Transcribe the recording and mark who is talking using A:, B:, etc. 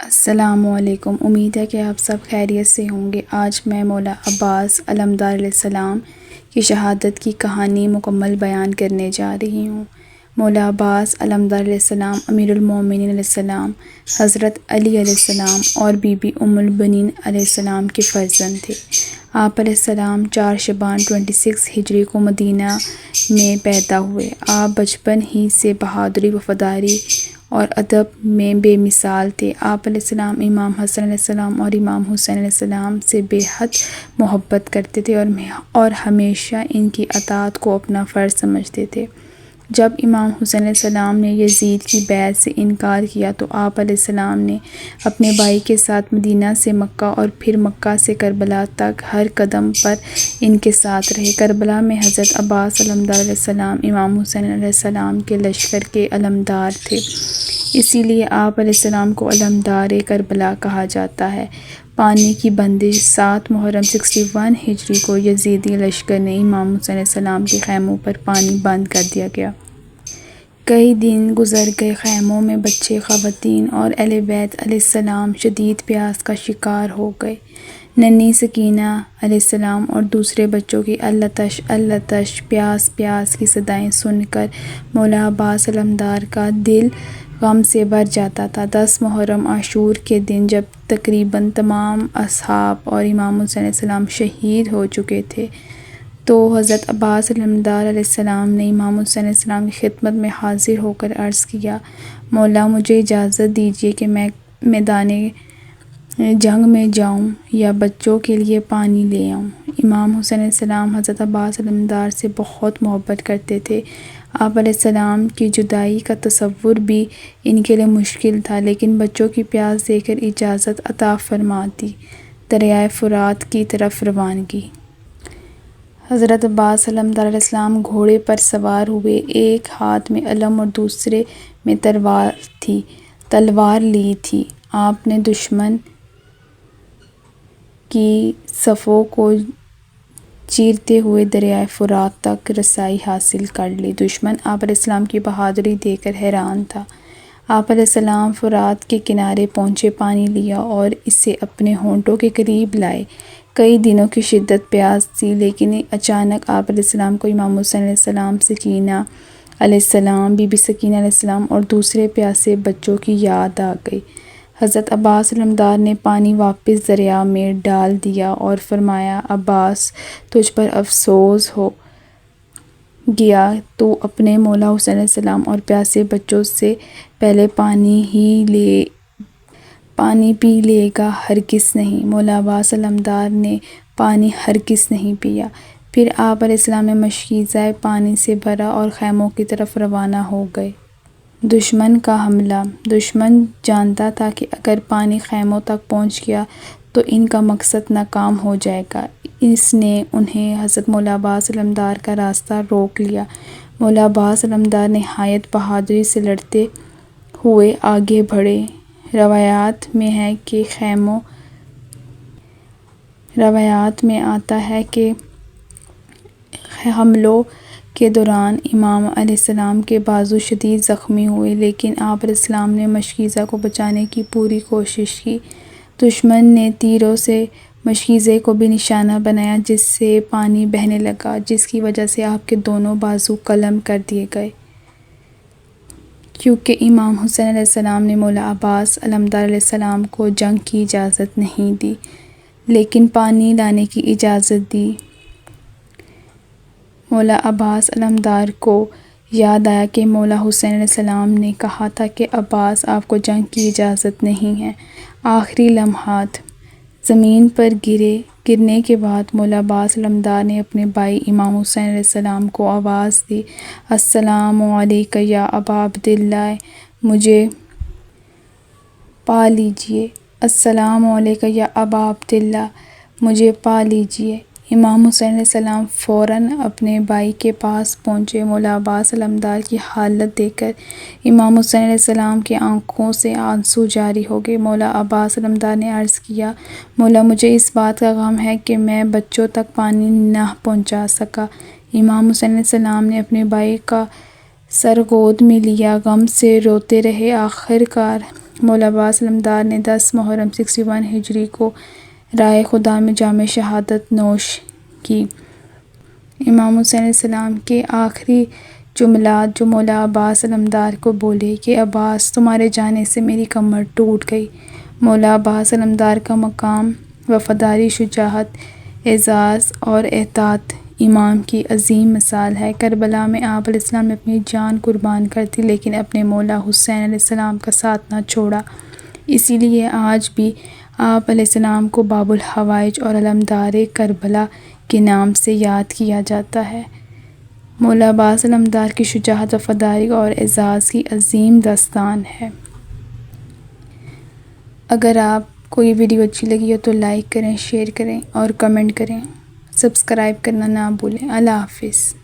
A: السلام علیکم۔ امید ہے کہ آپ سب خیریت سے ہوں گے۔ آج میں مولا عباس علمدار علیہ السلام کی شہادت کی کہانی مکمل بیان کرنے جا رہی ہوں۔ مولا عباس علمدار علیہ السلام امیر المومنین علیہ السلام، حضرت علی علیہ السلام اور بی بی ام البنین علیہ السلام کے فرزند تھے۔ آپ علیہ السلام 4 شعبان 26 ہجری کو مدینہ میں پیدا ہوئے۔ آپ بچپن ہی سے بہادری، وفاداری اور ادب میں بے مثال تھے۔ آپ علیہ السلام امام حسن علیہ السلام اور امام حسین علیہ السلام سے بے حد محبت کرتے تھے اور ہمیشہ ان کی اطاعت کو اپنا فرض سمجھتے تھے۔ جب امام حسین علیہ السلام نے یزید کی بیعت سے انکار کیا تو آپ علیہ السلام نے اپنے بھائی کے ساتھ مدینہ سے مکہ اور پھر مکہ سے کربلا تک ہر قدم پر ان کے ساتھ رہے۔ کربلا میں حضرت عباس علمدار علیہ السلام امام حسین علیہ السلام کے لشکر کے علمدار تھے، اسی لیے آپ علیہ السلام کو علمدار کربلا کہا جاتا ہے۔ پانی کی بندش 7 محرم 61 ہجری کو یزیدی لشکر نے امام حسین علیہ السلام کے خیموں پر پانی بند کر دیا گیا۔ کئی دن گزر گئے، خیموں میں بچے، خواتین اور اہل بیت علیہ السلام شدید پیاس کا شکار ہو گئے۔ ننھی سکینہ علیہ السلام اور دوسرے بچوں کی التش التش پیاس پیاس کی صدائیں سن کر مولا عباس علمدار کا دل غم سے بھر جاتا تھا۔ 10 محرم عاشور کے دن جب تقریباً تمام اصحاب اور امام حسین علیہ السلام شہید ہو چکے تھے تو حضرت عباس علمدار علیہ السلام نے امام حسین علیہ السلام کی خدمت میں حاضر ہو کر عرض کیا، مولا مجھے اجازت دیجیے کہ میں میدان جنگ میں جاؤں یا بچوں کے لیے پانی لے آؤں۔ امام حسین علیہ السلام حضرت عباس علمدار سے بہت محبت کرتے تھے۔ آپ علیہ السلام کی جدائی کا تصور بھی ان کے لیے مشکل تھا، لیکن بچوں کی پیاس دیکھ کر اجازت عطا فرما دی۔ دریائے فرات کی طرف روانگی۔ حضرت عباس علمدار علیہ السلام گھوڑے پر سوار ہوئے، ایک ہاتھ میں علم اور دوسرے میں تلوار لی تھی۔ آپ نے دشمن کی صفوں کو چیرتے ہوئے دریائے فرات تک رسائی حاصل کر لی۔ دشمن آپ علیہ السلام کی بہادری دیکھ کر حیران تھا۔ آپ علیہ السلام فرات کے کنارے پہنچے، پانی لیا اور اسے اپنے ہونٹوں کے قریب لائے۔ کئی دنوں کی شدید پیاس تھی، لیکن اچانک آپ علیہ السلام کو امام حسین علیہ السلام، سکینہ علیہ السلام، بی بی سکینہ علیہ السلام اور دوسرے پیاسے بچوں کی یاد آ گئی۔ حضرت عباس علمدار نے پانی واپس دریا میں ڈال دیا اور فرمایا، عباس تجھ پر افسوس ہو گیا، تو اپنے مولا حسین علیہ السلام اور پیاسے بچوں سے پہلے پانی پی لے گا، ہرگز نہیں۔ مولا عباس علمدار نے پانی ہرگز نہیں پیا۔ پھر آپ علیہ السلام نے مشکیزہ پانی سے بھرا اور خیموں کی طرف روانہ ہو گئے۔ دشمن کا حملہ۔ دشمن جانتا تھا کہ اگر پانی خیموں تک پہنچ گیا تو ان کا مقصد ناکام ہو جائے گا۔ اس نے انہیں حضرت مولا عباس علمدار کا راستہ روک لیا۔ مولا عباس علمدار نہایت بہادری سے لڑتے ہوئے آگے بڑھے۔ روایات میں آتا ہے کہ حملوں کے دوران امام علیہ السلام کے بازو شدید زخمی ہوئے، لیکن آپ علیہ السلام نے مشکیزہ کو بچانے کی پوری کوشش کی۔ دشمن نے تیروں سے مشکیزے کو بھی نشانہ بنایا، جس سے پانی بہنے لگا، جس کی وجہ سے آپ کے دونوں بازو قلم کر دیے گئے۔ کیونکہ امام حسین علیہ السلام نے مولا عباس علمدار علیہ السلام کو جنگ کی اجازت نہیں دی، لیکن پانی لانے کی اجازت دی۔ مولا عباس علمدار کو یاد آیا کہ مولا حسین علیہ السلام نے کہا تھا کہ عباس آپ کو جنگ کی اجازت نہیں ہے۔ آخری لمحات۔ زمین پر گرنے کے بعد مولا عباس علمدار نے اپنے بھائی امام حسین علیہ السلام کو آواز دی، السلام علیک یا ابا عبداللہ، مجھے پا لیجیے۔ السلام علیک یا ابا عبداللہ، مجھے پا لیجیے۔ امام حسین علیہ السلام فوراً اپنے بھائی کے پاس پہنچے۔ مولا عباس علمدار کی حالت دیکھ کر امام حسین علیہ السلام کی آنکھوں سے آنسو جاری ہو گئے۔ مولا عباس علمدار نے عرض کیا، مولا مجھے اس بات کا غم ہے کہ میں بچوں تک پانی نہ پہنچا سکا۔ امام حسین علیہ السلام نے اپنے بھائی کا سر گود میں لیا، غم سے روتے رہے۔ آخر کار مولا عباس علمدار نے 10 محرم 61 ہجری کو رائے خدا میں جام شہادت نوش کی۔ امام حسین علیہ السلام کے آخری جملات جو مولا عباس علمدار کو بولے کہ عباس تمہارے جانے سے میری کمر ٹوٹ گئی۔ مولا عباس علمدار کا مقام وفاداری، شجاعت، اعزاز اور اطاعت امام کی عظیم مثال ہے۔ کربلا میں آپ علیہ السلام نے اپنی جان قربان کر دی لیکن اپنے مولا حسین علیہ السلام کا ساتھ نہ چھوڑا، اسی لیے آج بھی آپ علیہ السلام کو باب الحوائج اور علمدار کربلا کے نام سے یاد کیا جاتا ہے۔ مولا عباس علمدار کی شجاعت، وفاداری اور اعزاز کی عظیم داستان ہے۔ اگر آپ کو یہ ویڈیو اچھی لگی ہو تو لائک کریں، شیئر کریں اور کمنٹ کریں۔ سبسکرائب کرنا نہ بھولیں۔ اللہ حافظ۔